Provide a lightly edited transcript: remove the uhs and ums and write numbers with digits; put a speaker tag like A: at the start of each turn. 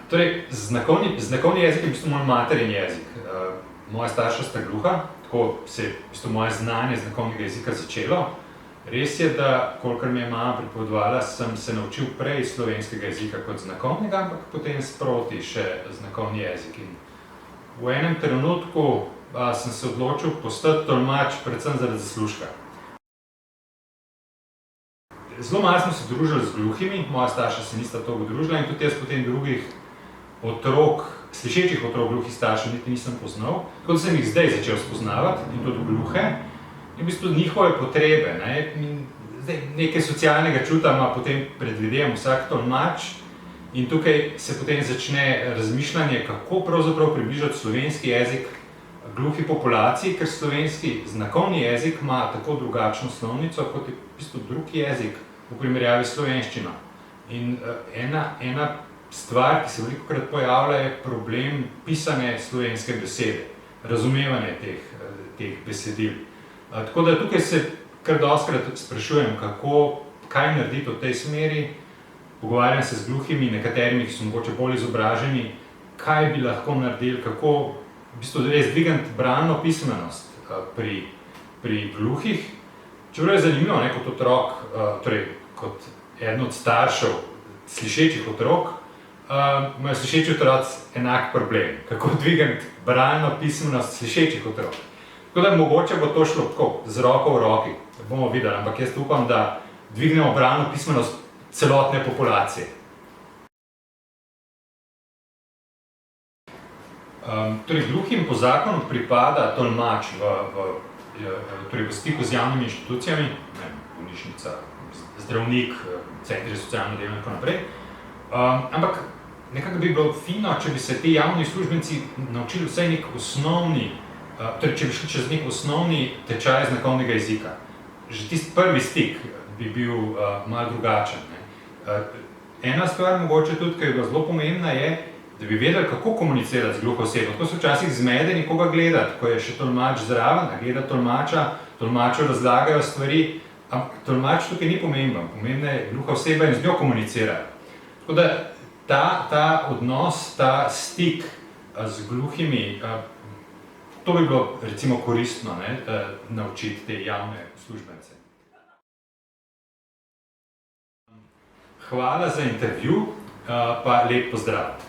A: Torej, znakovni jezik je v bistvu moj materin jezik. Moja starša sta gluha, tako se je v bistvu moje znanje znakovnega jezika začelo. Res je, da, kolikor mi je mama pripovedovala, sem se naučil prej slovenskega jezika kot znakovnega, ampak potem sproti še znakovni jezik. In v enem trenutku sem se odločil postati tolmač, predvsem zaradi zaslužka. Zelo malo smo se družili z gluhimi, moja starša se nista toliko družila in tudi jaz potem drugih otrok, slišečih otrok gluhih staršev niti nisem poznal. Tako da sem jih zdaj začel spoznavati in tudi gluhe. In v bistvu njihove potrebe, zdaj nekaj socialnega čuta ima potem predvidevam vsak tolmač in tukaj se potem začne razmišljanje, kako pravzaprav približati slovenski jezik gluhi populaciji, ker slovenski znakovni jezik ima tako drugačno slovnico, kot je v bistvu drug jezik v primerjavi s slovenščino. In ena stvar, ki se velikokrat pojavlja, je problem pisane slovenske besede, razumevanje teh besedil. Tako da tukaj se kar dostikrat sprašujem, kaj narediti v tej smeri. Pogovarjam se z gluhimi, nekaterimi, ki so mogoče bolj izobraženi, kaj bi lahko naredili, kako v bistvu res dvigati bralno pismenost pri gluhih. Čeprav je zanimivo, kot otrok, torej kot eden od staršev slišečih otrok, imajo slišeči otroci enak problem, kako dvigati bralno pismenost slišečih otrok. Tako da mogoče bo to šlo tako, z roko v roki, bomo videli, ampak jaz upam, da dvignemo bralno pismenost celotne populacije. Torej, gluhim po zakonu pripada tolmač v stiku z javnimi inštitucijami, bolnišnica, zdravnik, centri za socialno delo in tako naprej. Ampak nekako bi bilo fino, če bi se ti javni uslužbenci naučili vsaj nek osnovni, torej, če bi šli čez nek osnovni tečaj znakovnega jezika. Že tisti prvi stik bi bil malo drugačen. Ena stvar mogoče tudi, ki je bila zelo pomembna, je, da bi vedeli, kako komunicirati z gluho osebo. Tako so včasih zmedeni koga gledati, ko je še tolmač zraven, a gleda tolmača, tolmaču razlagajo stvari, ampak tolmač tukaj ni pomemben, pomembna je gluha oseba in z njo komunicira. Tako da ta odnos, ta stik z gluhimi, to bi bilo recimo koristno, naučiti te javne uslužbence. Hvala za intervju, pa lep pozdrav.